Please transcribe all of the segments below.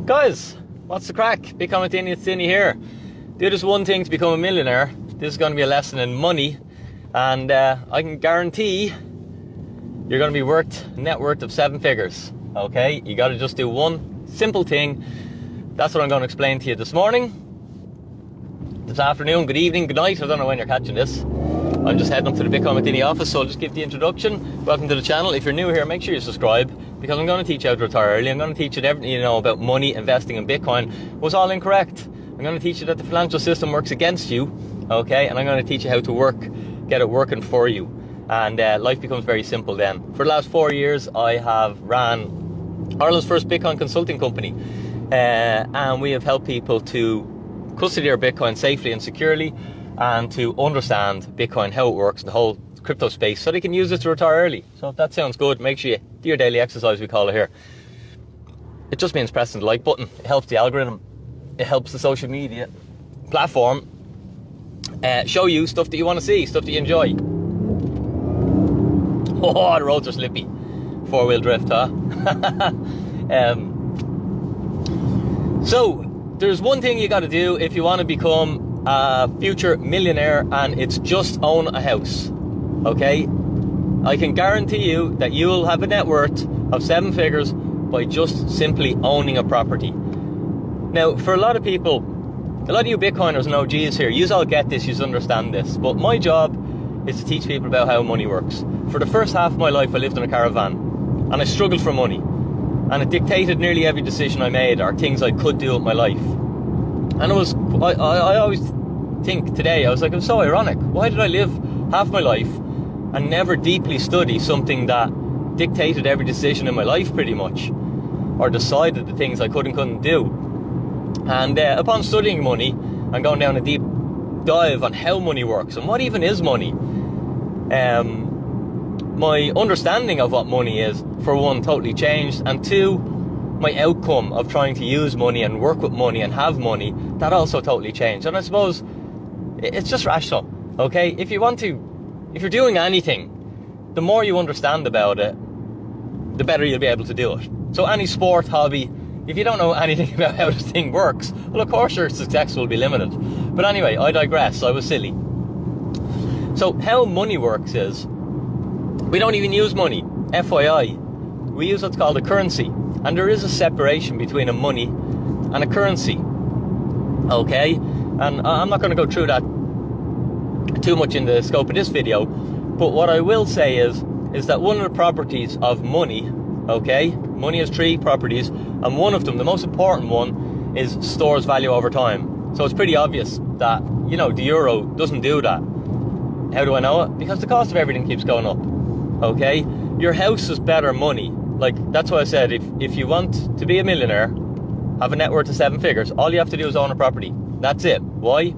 Guys, what's the crack? Bitcoin with Dinny, it's Dinny here. Do this one thing to become a millionaire. This is going to be a lesson in money, and I can guarantee you're going to be worth a net worth of 7 figures. Okay, you got to just do one simple thing. That's what I'm going to explain to you this morning, this afternoon, good evening, good night. I don't know when you're catching this. I'm just heading up to the Bitcoin with Dinny office, so I'll just give the introduction. Welcome to the channel. If you're new here, make sure you subscribe, because I'm going to teach you how to retire early. I'm going to teach you everything you know about money, investing in Bitcoin was all incorrect. I'm going to teach you that the financial system works against you, okay? And I'm going to teach you how to get it working for you. And life becomes very simple then. For the last 4 years, I have ran Ireland's first Bitcoin consulting company. And we have helped people to custody their Bitcoin safely and securely, and to understand Bitcoin, how it works, the whole crypto space, so they can use it to retire early. So if that sounds good, make sure you do your daily exercise, we call it here. It just means pressing the like button. It helps the algorithm. It helps the social media platform show you stuff that you want to see, stuff that you enjoy. Oh, the roads are slippy. 4-wheel drift, huh? So there's one thing you got to do if you want to become a future millionaire, and it's just own a house. Okay, I can guarantee you that you will have a net worth of 7 figures by just simply owning a property. Now, for a lot of people, a lot of you Bitcoiners and OGs here, you all get this, you understand this, but my job is to teach people about how money works. For the first half of my life, I lived in a caravan, and I struggled for money, and it dictated nearly every decision I made, or things I could do with my life. And it was, I always think today, I was like, it was so ironic. Why did I live half my life and never deeply study something that dictated every decision in my life pretty much, or decided the things I could and couldn't do? And upon studying money and going down a deep dive on how money works and what even is money, my understanding of what money is, for one, totally changed, and two, my outcome of trying to use money and work with money and have money, that also totally changed. And I suppose it's just rational, okay? If you're doing anything, the more you understand about it, the better you'll be able to do it. So any sport, hobby, if you don't know anything about how this thing works, well, of course your success will be limited. But anyway, I digress, I was silly. So how money works is, we don't even use money, FYI. We use what's called a currency. And there is a separation between a money and a currency, okay? And I'm not going to go through that too much in the scope of this video, but what I will say is that one of the properties of money, okay? Money has 3 properties, and one of them, the most important one, is stores value over time. So it's pretty obvious that, you know, the euro doesn't do that. How do I know it? Because the cost of everything keeps going up, okay? Your house is better money. Like, that's why I said, if you want to be a millionaire, have a net worth of 7 figures, all you have to do is own a property. That's it. Why?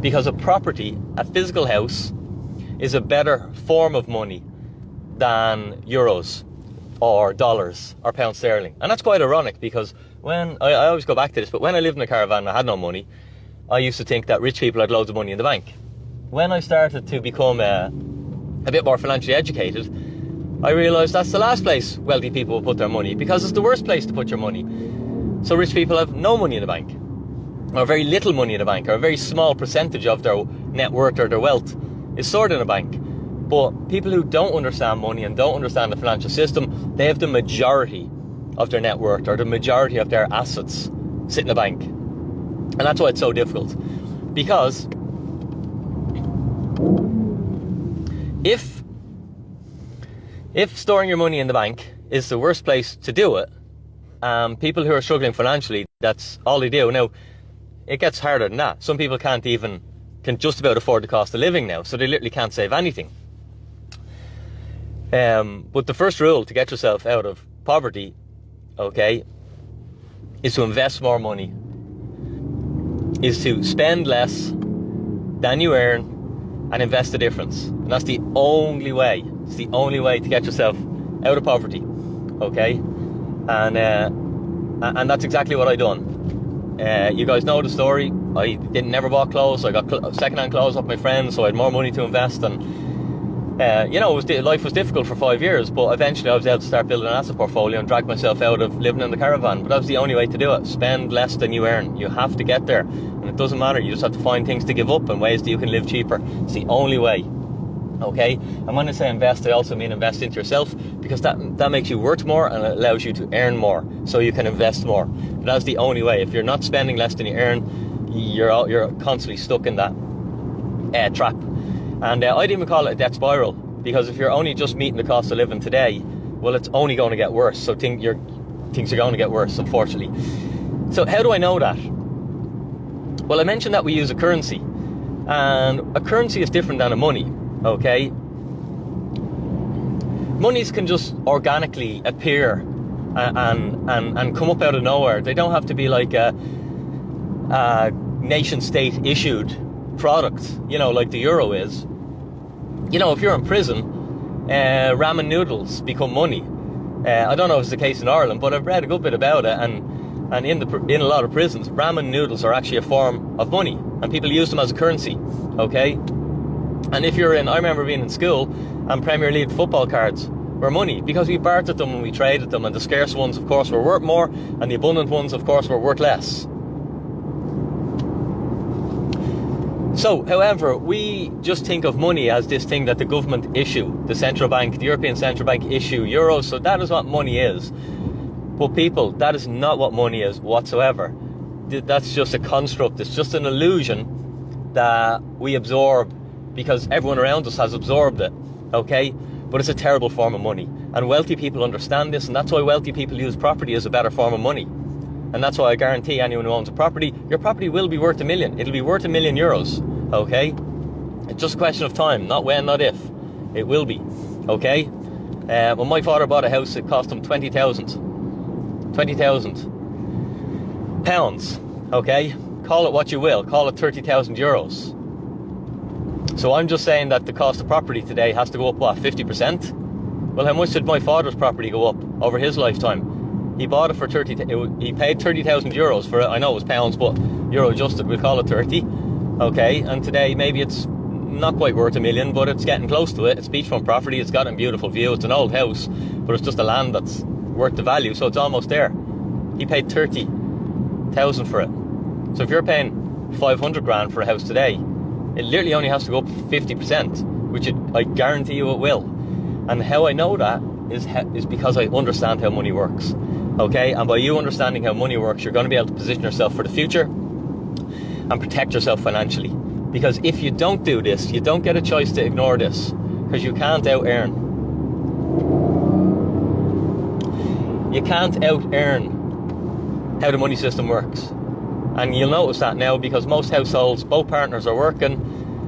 Because a property, a physical house, is a better form of money than euros or dollars or pound sterling. And that's quite ironic, because when, I always go back to this, but when I lived in a caravan and I had no money, I used to think that rich people had loads of money in the bank. When I started to become a bit more financially educated, I realised that's the last place wealthy people will put their money, because it's the worst place to put your money. So rich people have no money in the bank, or very little money in the bank, or a very small percentage of their net worth or their wealth is stored in a bank. But people who don't understand money and don't understand the financial system, they have the majority of their net worth or the majority of their assets sit in the bank. And that's why it's so difficult. Because if storing your money in the bank is the worst place to do it, people who are struggling financially, that's all they do. Now, it gets harder than that. Some people can just about afford the cost of living now, so they literally can't save anything. But the first rule to get yourself out of poverty, okay, is to invest more money, is to spend less than you earn and invest the difference. And that's the only way. It's the only way to get yourself out of poverty, okay? And that's exactly what I done. You guys know the story. I never bought clothes. I got second-hand clothes off my friends, so I had more money to invest. And life was difficult for 5 years, but eventually I was able to start building an asset portfolio and drag myself out of living in the caravan. But that was the only way to do it. Spend less than you earn. You have to get there, and it doesn't matter. You just have to find things to give up and ways that you can live cheaper. It's the only way. Okay, and when I say invest, I also mean invest into yourself, because that makes you worth more and it allows you to earn more, so you can invest more. But that's the only way. If you're not spending less than you earn, you're constantly stuck in that trap. And I'd even call it a debt spiral, because if you're only just meeting the cost of living today, well, it's only going to get worse. So things are going to get worse, unfortunately. So how do I know that? Well, I mentioned that we use a currency, and a currency is different than a money. Okay, monies can just organically appear and come up out of nowhere. They don't have to be like a nation state issued product, like the euro is. If you're in prison, ramen noodles become money. I don't know if it's the case in Ireland, but I've read a good bit about it, and in a lot of prisons, ramen noodles are actually a form of money, and people use them as a currency. Okay. And if you're I remember being in school, and Premier League football cards were money, because we bartered them and we traded them, and the scarce ones, of course, were worth more, and the abundant ones, of course, were worth less. So, however, we just think of money as this thing that the government issue, the European Central Bank issue euros, so that is what money is. But people, that is not what money is whatsoever. That's just a construct, it's just an illusion that we absorb, because everyone around us has absorbed it, okay? But it's a terrible form of money. And wealthy people understand this, and that's why wealthy people use property as a better form of money. And that's why I guarantee anyone who owns a property, your property will be worth €1 million. It'll be worth €1 million, okay? It's just a question of time, not when, not if. It will be, okay? When my father bought a house, it cost him £20,000, okay? Call it what you will, call it €30,000. So I'm just saying that the cost of property today has to go up, 50%? Well, how much did my father's property go up over his lifetime? He bought it for he paid €30,000 for it. I know it was pounds, but euro adjusted, we'll call it 30. Okay, and today maybe it's not quite worth $1 million, but it's getting close to it. It's beachfront property, it's got a beautiful view, it's an old house, but it's just a land that's worth the value, so it's almost there. He paid 30,000 for it. So if you're paying 500 grand for a house today, it literally only has to go up 50%, which I guarantee you it will. And how I know that is because I understand how money works. Okay, and by you understanding how money works, you're going to be able to position yourself for the future and protect yourself financially. Because if you don't do this, you don't get a choice to ignore this, because you can't out-earn. You can't out-earn how the money system works. And you'll notice that now, because most households, both partners are working,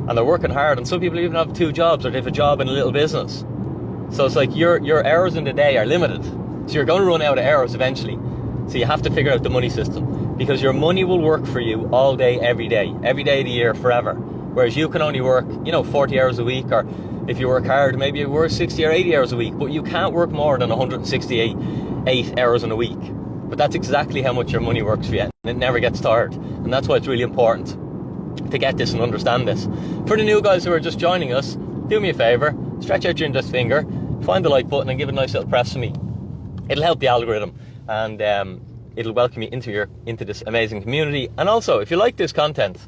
and they're working hard, and some people even have 2 jobs, or they have a job in a little business. So it's like your hours in the day are limited. So you're going to run out of hours eventually. So you have to figure out the money system, because your money will work for you all day of the year, forever. Whereas you can only work, 40 hours a week, or if you work hard, maybe you work 60 or 80 hours a week, but you can't work more than 168 hours in a week. But that's exactly how much your money works for you, and it never gets tired. And that's why it's really important to get this and understand this. For the new guys who are just joining us, do me a favor, stretch out your index finger, find the like button and give it a nice little press for me. It'll help the algorithm, and it'll welcome you into this amazing community. And also, if you like this content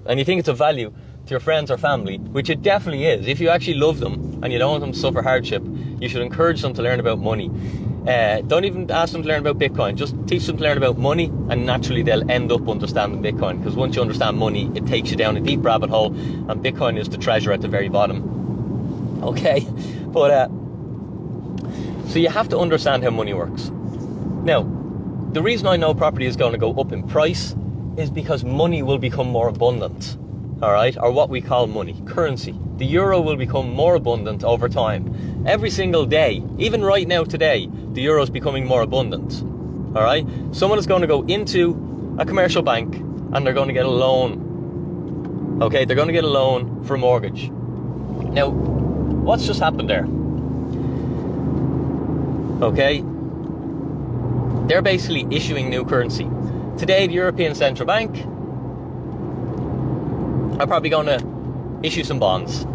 and you think it's of value to your friends or family, which it definitely is, if you actually love them and you don't want them to suffer hardship, you should encourage them to learn about money. Don't even ask them to learn about Bitcoin, just teach them to learn about money, and naturally they'll end up understanding Bitcoin, because once you understand money, it takes you down a deep rabbit hole, and Bitcoin is the treasure at the very bottom. Okay, but so you have to understand how money works. Now, the reason I know property is going to go up in price is because money will become more abundant, all right, or what we call money, currency. The euro will become more abundant over time. Every single day, even right now today, the euro is becoming more abundant, all right? Someone is going to go into a commercial bank and they're going to get a loan, okay? They're going to get a loan for a mortgage. Now, what's just happened there? Okay, they're basically issuing new currency. Today, the European Central Bank are probably going to issue some bonds,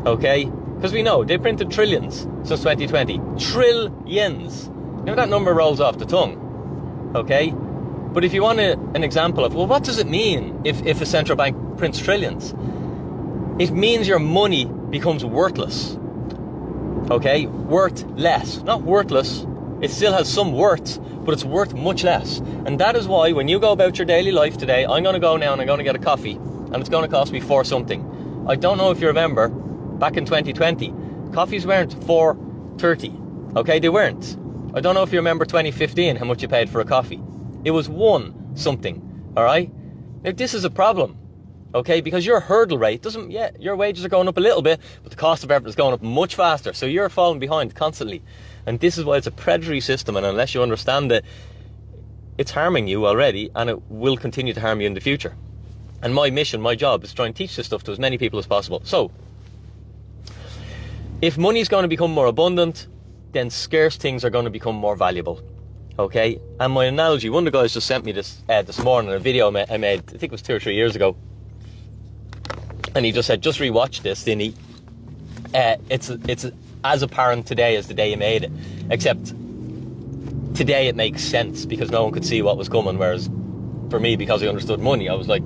okay? Because we know they printed trillions since 2020. Trillions. Now that number rolls off the tongue, okay? But if you want an example of, well, what does it mean if a central bank prints trillions? It means your money becomes worthless, okay? Worth less, not worthless. It still has some worth, but it's worth much less. And that is why when you go about your daily life today, I'm going to go now and I'm going to get a coffee, and it's going to cost me $4 something. I don't know if you remember, back in 2020, coffees weren't $4.30, okay? They weren't. I don't know if you remember 2015, how much you paid for a coffee. It was $1 something, all right? Now, this is a problem, okay? Because your hurdle rate doesn't, your wages are going up a little bit, but the cost of everything is going up much faster. So you're falling behind constantly. And this is why it's a predatory system. And unless you understand it, it's harming you already, and it will continue to harm you in the future. And my mission, my job, is to try and teach this stuff to as many people as possible. So, if money is going to become more abundant, then scarce things are going to become more valuable. Okay, and my analogy, one of the guys just sent me this morning, a video I made, I think it was 2 or 3 years ago, and he just said, just rewatch this, Dinny. It's as apparent today as the day you made it, except today it makes sense because no one could see what was coming, whereas for me, because I understood money, I was like,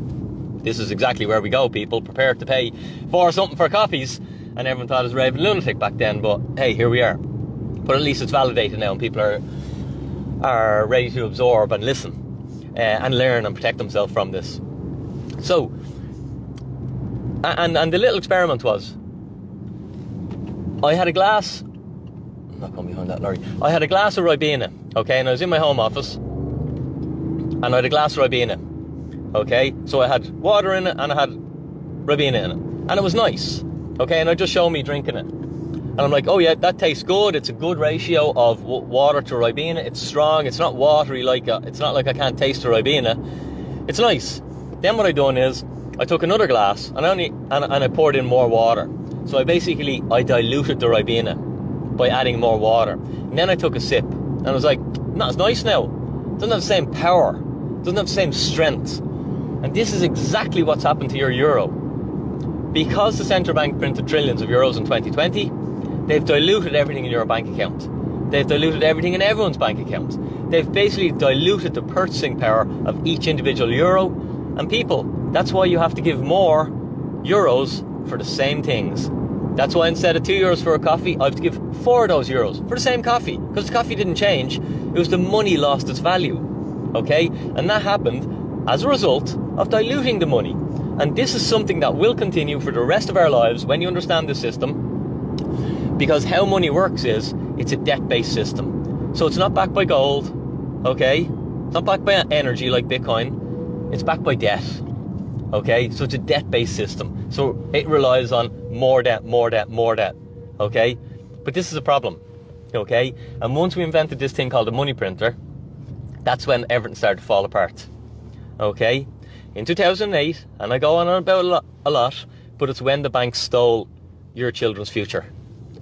this is exactly where we go, people, prepare to pay for something for copies, and everyone thought I was a raving lunatic back then, but hey, here we are. But at least it's validated now, and people are ready to absorb and listen and learn and protect themselves from this. So, and the little experiment was, I had a glass, I'm not going behind that lorry, I had a glass of Ribena, okay, and I was in my home office, and I had a glass of Ribena, okay, so I had water in it, and I had Ribena in it, and it was nice, okay, and I just showed me drinking it. And I'm like, oh yeah, that tastes good. It's a good ratio of water to Ribena. It's strong. It's not watery it's not like I can't taste the Ribena. It's nice. Then what I done is I took another glass and I poured in more water. So I diluted the Ribena by adding more water. And then I took a sip and I was like, no, it's nice now. It doesn't have the same power. It doesn't have the same strength. And this is exactly what's happened to your euro. Because the central bank printed trillions of euros in 2020, they've diluted everything in your bank account. They've diluted everything in everyone's bank account. They've basically diluted the purchasing power of each individual euro. And people, that's why you have to give more euros for the same things. That's why instead of €2 for a coffee, I have to give 4 of those euros for the same coffee. Because the coffee didn't change. It was the money lost its value. Okay? And that happened as a result of diluting the money. And this is something that will continue for the rest of our lives when you understand the system. Because how money works is, it's a debt-based system. So it's not backed by gold, okay? It's not backed by energy like Bitcoin. It's backed by debt, okay? So it's a debt-based system. So it relies on more debt, more debt, more debt, okay? But this is a problem, okay? And once we invented this thing called a money printer, that's when everything started to fall apart, okay? In 2008, and I go on about a lot, but it's when the banks stole your children's future.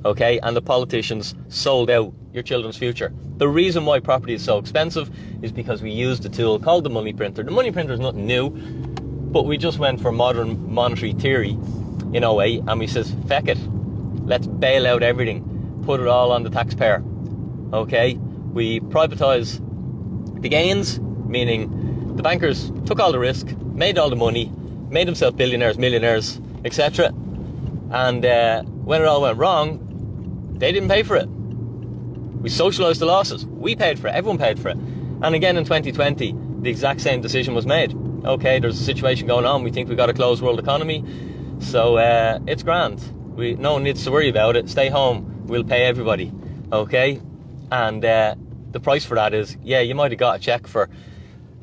Okay, and the politicians sold out your children's future. The reason why property is so expensive is because we used a tool called the money printer. The money printer is nothing new, but we just went for modern monetary theory in a way, and we says, feck it, let's bail out everything, put it all on the taxpayer. Okay, we privatise the gains, meaning the bankers took all the risk, made all the money, made themselves billionaires, millionaires, etc. And when it all went wrong, they didn't pay for it. We socialised the losses. We paid for it. Everyone paid for it. And again in 2020, the exact same decision was made. Okay, there's a situation going on. We think we've got a closed world economy. So it's grand. No one needs to worry about it. Stay home. We'll pay everybody. Okay? And the price for that is, yeah, you might have got a cheque for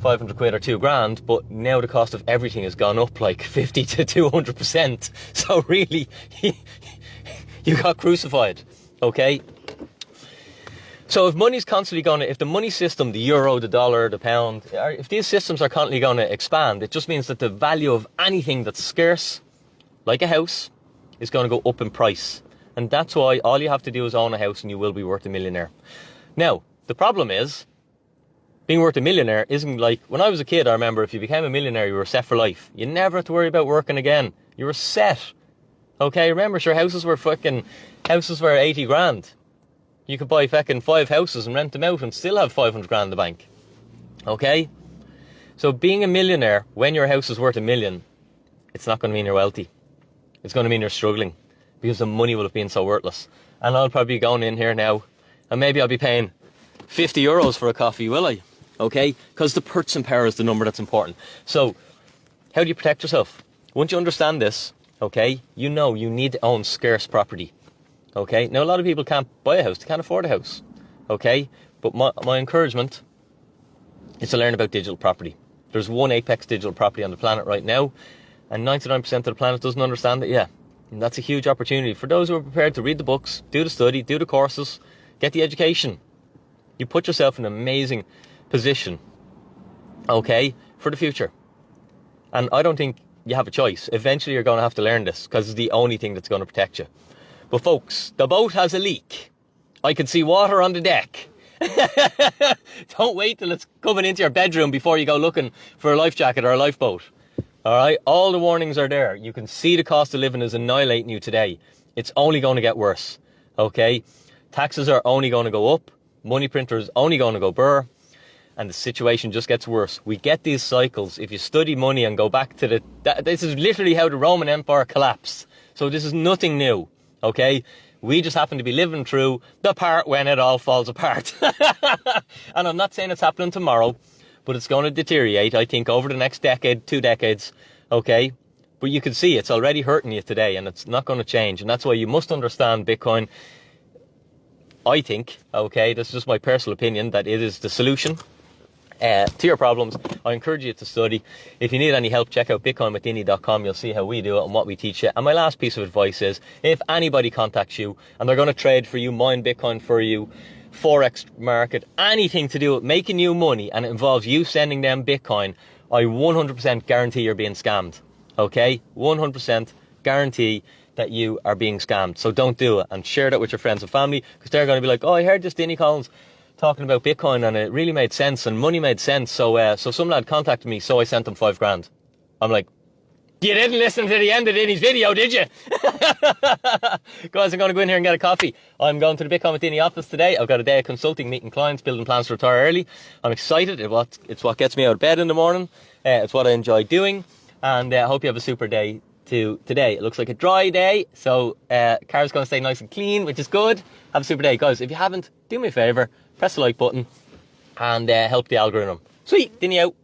500 quid or 2 grand, but now the cost of everything has gone up like 50 to 200%. So really, you got crucified. Okay? So if money's constantly if the money system, the euro, the dollar, the pound, if these systems are constantly going to expand, it just means that the value of anything that's scarce, like a house, is going to go up in price. And that's why all you have to do is own a house and you will be worth a millionaire. Now, the problem is, being worth a millionaire isn't like, when I was a kid, I remember if you became a millionaire, you were set for life. You never had to worry about working again. You were set. Okay, remember, sure, houses were 80 grand. You could buy fucking 5 houses and rent them out and still have 500 grand in the bank. Okay? So being a millionaire, when your house is worth $1 million, it's not going to mean you're wealthy. It's going to mean you're struggling, because the money will have been so worthless. And I'll probably be going in here now, and maybe I'll be paying 50 euros for a coffee, will I? Okay? Because the purchasing power is the number that's important. So, how do you protect yourself? Once you understand this, okay, you know you need to own scarce property. Okay? Now, a lot of people can't buy a house. They can't afford a house. Okay? But my encouragement is to learn about digital property. There's one apex digital property on the planet right now, and 99% of the planet doesn't understand it yet. And that's a huge opportunity for those who are prepared to read the books, do the study, do the courses, get the education. You put yourself in an amazing position, okay, for the future. And I don't think you have a choice. Eventually you're going to have to learn this, because it's the only thing that's going to protect you. But folks, the boat has a leak. I can see water on the deck. Don't wait till it's coming into your bedroom before you go looking for a life jacket or a lifeboat. Alright, all the warnings are there. You can see the cost of living is annihilating you today. It's only going to get worse. Okay? Taxes are only going to go up. Money printer is only going to go burr. And the situation just gets worse. We get these cycles. If you study money and go back to this is literally how the Roman Empire collapsed. So this is nothing new. Okay? We just happen to be living through the part when it all falls apart. And I'm not saying it's happening tomorrow, but it's going to deteriorate, I think, over the next decade, 2 decades. Okay? But you can see it's already hurting you today, and it's not going to change. And that's why you must understand Bitcoin. I think, okay, this is just my personal opinion, that it is the solution to your problems. I encourage you to study. If you need any help, check out bitcoinwithdinny.com. You'll see how we do it and what we teach you. And my last piece of advice is, if anybody contacts you and they're going to trade for you, mine Bitcoin for you, Forex market, anything to do with making you money, and it involves you sending them Bitcoin, I 100% guarantee you're being scammed. Okay? 100% guarantee that you are being scammed. So don't do it, and share that with your friends and family, because they're going to be like, oh, I heard this Dinny Collins talking about Bitcoin and it really made sense and money made sense. So some lad contacted me, so I sent him 5 grand. I'm like, you didn't listen to the end of Dinny's video, did you? Guys, I'm going to go in here and get a coffee. I'm going to the Bitcoin with Dinny office today. I've got a day of consulting, meeting clients, building plans to retire early. I'm excited. It's what gets me out of bed in the morning. It's what I enjoy doing. And I hope you have a super day today. It looks like a dry day, so car's going to stay nice and clean, which is good. Have a super day. Guys, if you haven't, do me a favour, press the like button and help the algorithm. Sweet, Dinny out.